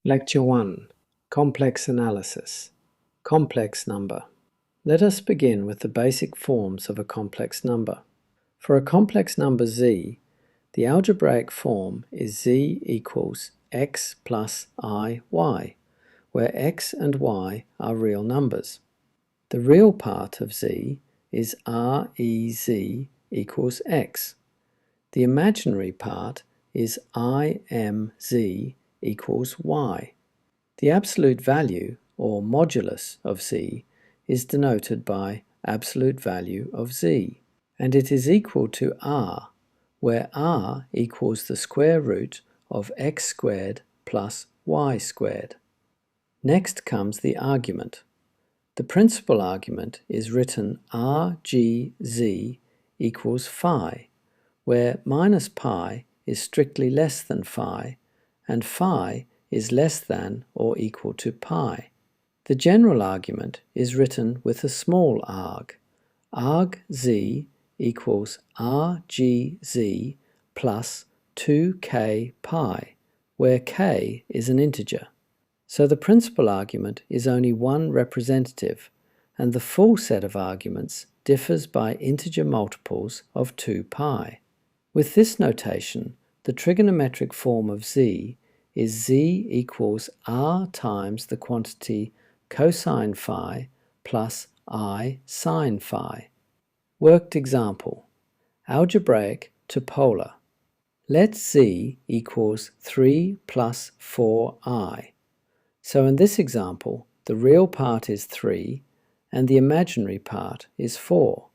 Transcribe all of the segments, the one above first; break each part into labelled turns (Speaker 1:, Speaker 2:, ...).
Speaker 1: Lecture 1. Complex Analysis. Complex number. Let us begin with the basic forms of a complex number. For a complex number z, the algebraic form is z equals x plus I y, where x and y are real numbers. The real part of z is rez equals x. The imaginary part is imz equals y. The absolute value, or modulus, of z is denoted by absolute value of z, and it is equal to r, where r equals the square root of x squared plus y squared. Next comes the argument. The principal argument is written rgz equals phi, where minus pi is strictly less than phi, and phi is less than or equal to pi. The general argument is written with a small arg. Argz equals rgz plus 2k pi, where k is an integer. So the principal argument is only one representative, and the full set of arguments differs by integer multiples of 2 pi. With this notation, the trigonometric form of z is z equals r times the quantity cosine phi plus I sine phi. Worked example. Algebraic to polar. Let z equals 3 plus 4i. So in this example, the real part is 3 and the imaginary part is 4.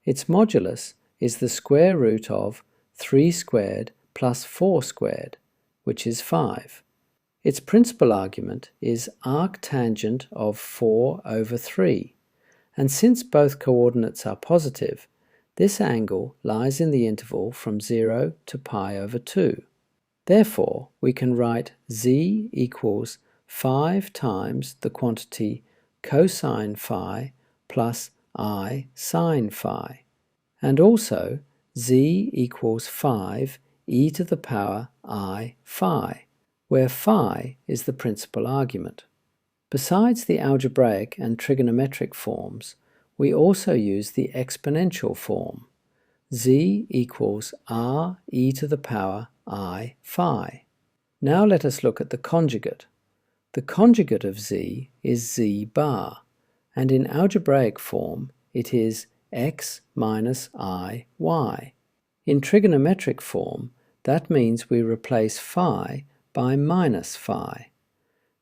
Speaker 1: Its modulus is the square root of 3 squared plus 4 squared, which is 5. Its principal argument is arctangent of 4 over 3, and since both coordinates are positive, this angle lies in the interval from 0 to pi over 2. Therefore, we can write z equals 5 times the quantity cosine phi plus I sine phi, and also z equals 5 e to the power I phi, where phi is the principal argument. Besides the algebraic and trigonometric forms, we also use the exponential form. Z equals r e to the power I phi. Now let us look at the conjugate. The conjugate of z is z bar, and in algebraic form it is x minus I y. In trigonometric form, that means we replace phi by minus phi.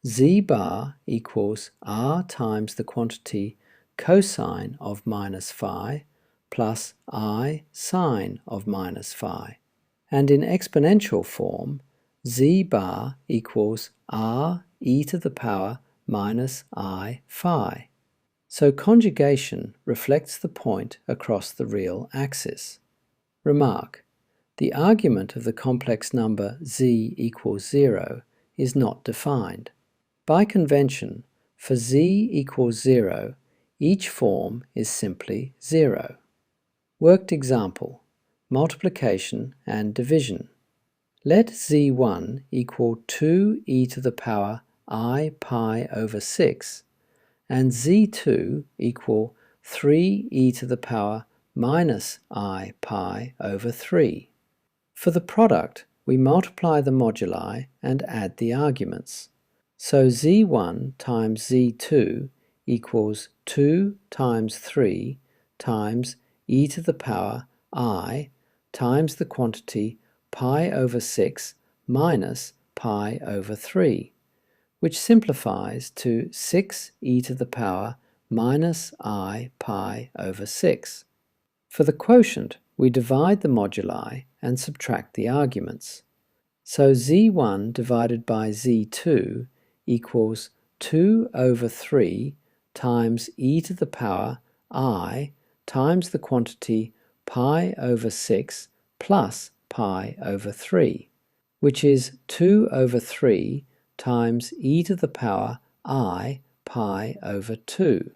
Speaker 1: Z bar equals r times the quantity cosine of minus phi plus I sine of minus phi. And in exponential form, z bar equals r e to the power minus I phi. So conjugation reflects the point across the real axis. Remark: the argument of the complex number z equals 0 is not defined. By convention, for z equals 0, each form is simply 0. Worked example: multiplication and division. Let z1 equal 2 e to the power I pi over 6, and z2 equal 3 e to the power minus I pi over 3. For the product, we multiply the moduli and add the arguments. So z1 times z2 equals 2 times 3 times e to the power I times the quantity pi over 6 minus pi over 3, which simplifies to 6 e to the power minus I pi over 6. For the quotient, we divide the moduli and subtract the arguments. So z1 divided by z2 equals 2 over 3 times e to the power I times the quantity pi over 6 plus pi over 3, which is 2 over 3 times e to the power I pi over 2.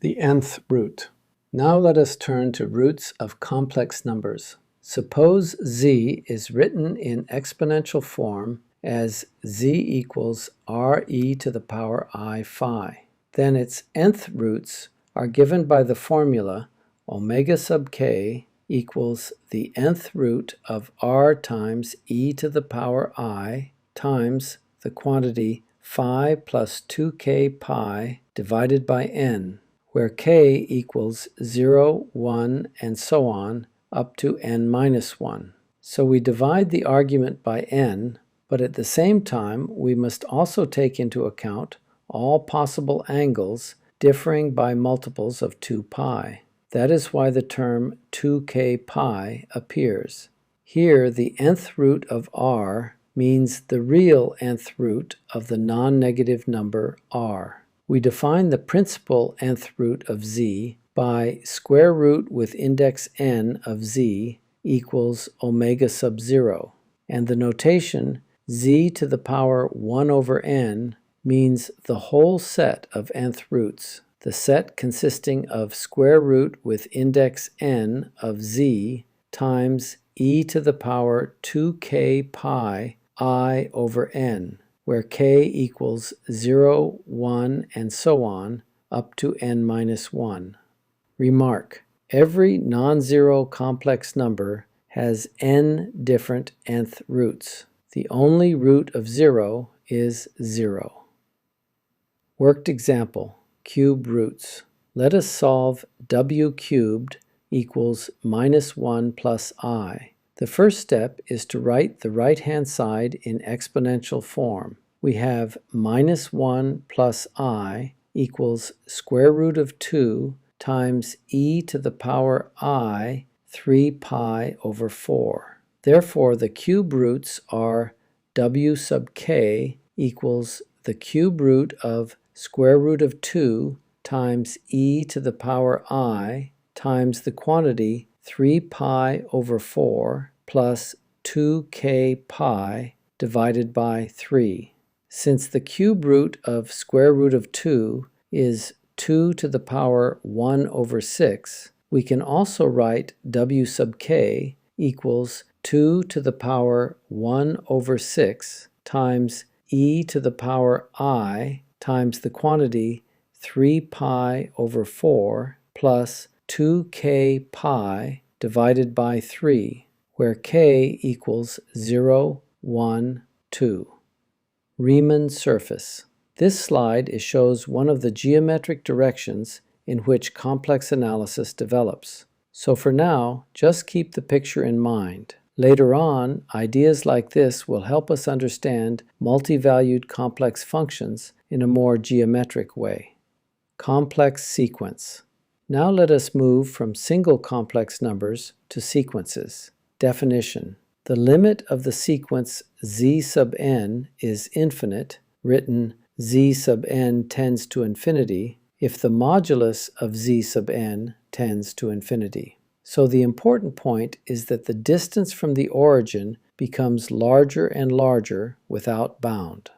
Speaker 1: The nth root. Now let us turn to roots of complex numbers. Suppose z is written in exponential form as z equals re to the power I phi. Then its nth roots are given by the formula omega sub k equals the nth root of r times e to the power I times the quantity phi plus 2k pi divided by n, where k equals 0, 1, and so on up to n minus 1. So we divide the argument by n, but at the same time we must also take into account all possible angles differing by multiples of 2 pi. That is why the term 2k pi appears. Here the nth root of r means the real nth root of the non-negative number r. We define the principal nth root of z by square root with index n of z equals omega sub 0, and the notation z to the power 1 over n means the whole set of nth roots, the set consisting of square root with index n of z times e to the power 2k pi I over n, where k equals 0, 1, and so on up to n minus 1. Remark: every non-zero complex number has n different nth roots. The only root of 0 is 0. Worked example: cube roots. Let us solve w cubed equals minus 1 plus I. The first step is to write the right-hand side in exponential form. We have minus 1 plus I equals square root of 2 times e to the power I 3 pi over 4. Therefore, the cube roots are w sub k equals the cube root of square root of 2 times e to the power I times the quantity 3 pi over 4 plus 2k pi divided by 3. Since the cube root of square root of 2 is 2 to the power 1 over 6, we can also write w sub k equals 2 to the power 1 over 6 times e to the power I times the quantity 3 pi over 4 plus 2k pi divided by 3, where k equals 0, 1, 2. Riemann surface. This slide shows one of the geometric directions in which complex analysis develops. So for now, just keep the picture in mind. Later on, ideas like this will help us understand multi-valued complex functions in a more geometric way. Complex sequence. Now let us move from single complex numbers to sequences. Definition. The limit of the sequence z sub n is infinite, written z sub n tends to infinity, if the modulus of z sub n tends to infinity. So the important point is that the distance from the origin becomes larger and larger without bound.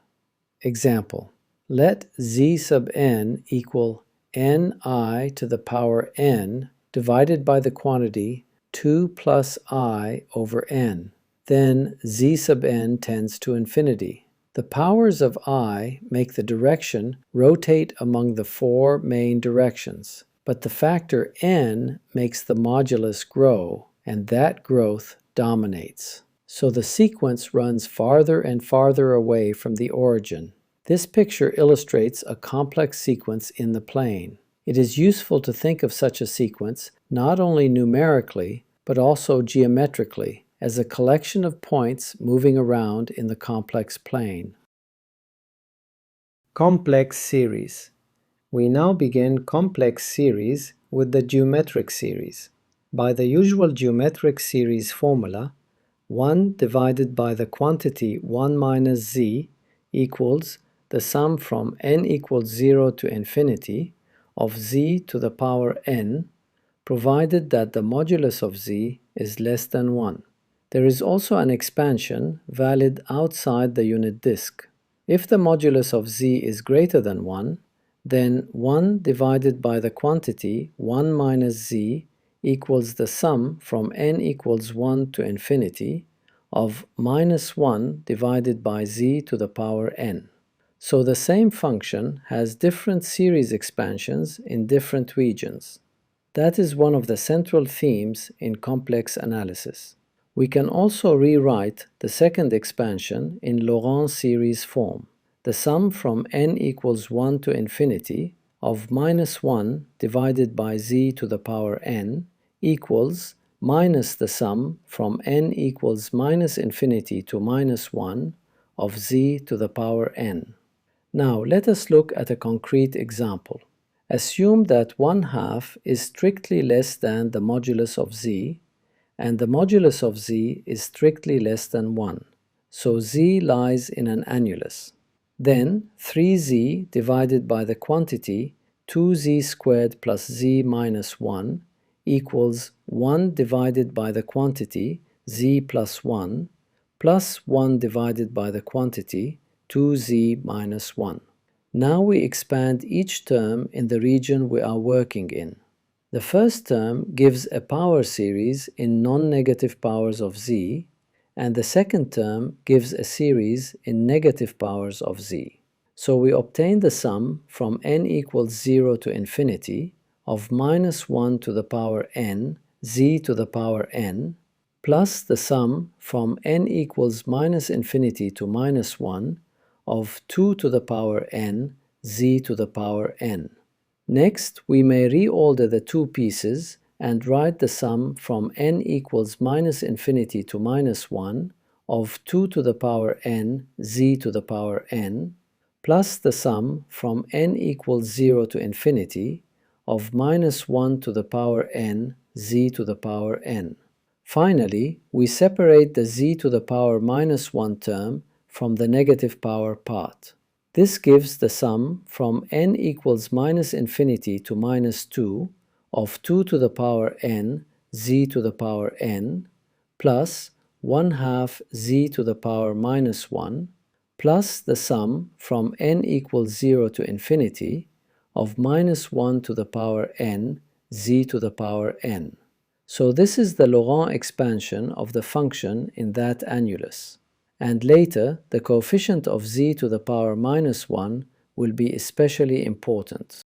Speaker 1: Example. Let z sub n equal ni to the power n divided by the quantity 2 plus I over n. Then z sub n tends to infinity. The powers of I make the direction rotate among the 4 main directions, but the factor n makes the modulus grow, and that growth dominates. So the sequence runs farther and farther away from the origin. This picture illustrates a complex sequence in the plane. It is useful to think of such a sequence not only numerically, but also geometrically, as a collection of points moving around in the complex plane. Complex series. We now begin complex series with the geometric series. By the usual geometric series formula, 1 divided by the quantity 1 minus z equals the sum from n equals 0 to infinity of z to the power n, provided that the modulus of z is less than 1. There is also an expansion valid outside the unit disk. If the modulus of z is greater than 1, then 1 divided by the quantity 1 minus z equals the sum from n equals 1 to infinity of minus 1 divided by z to the power n. So the same function has different series expansions in different regions. That is one of the central themes in complex analysis. We can also rewrite the second expansion in Laurent series form. The sum from n equals 1 to infinity of minus 1 divided by z to the power n equals minus the sum from n equals minus infinity to minus 1 of z to the power n. Now let us look at a concrete example. Assume that 1/2 is strictly less than the modulus of z, and the modulus of z is strictly less than 1, so z lies in an annulus. Then 3z divided by the quantity 2z squared plus z minus 1 equals 1 divided by the quantity z plus 1 plus 1 divided by the quantity 2z minus 1. Now we expand each term in the region we are working in. The first term gives a power series in non-negative powers of z, and the second term gives a series in negative powers of z. So we obtain the sum from n equals 0 to infinity of minus 1 to the power n z to the power n plus the sum from n equals minus infinity to minus 1 of 2 to the power n z to the power n. Next, we may reorder the two pieces and write the sum from n equals minus infinity to minus 1 of 2 to the power n z to the power n plus the sum from n equals 0 to infinity of minus 1 to the power n z to the power n. Finally, we separate the z to the power minus 1 term from the negative power part. This gives the sum from n equals minus infinity to minus 2 of 2 to the power n z to the power n plus 1/2 z to the power minus 1 plus the sum from n equals 0 to infinity of minus 1 to the power n z to the power n. So this is the Laurent expansion of the function in that annulus. And later, the coefficient of z to the power minus 1 will be especially important.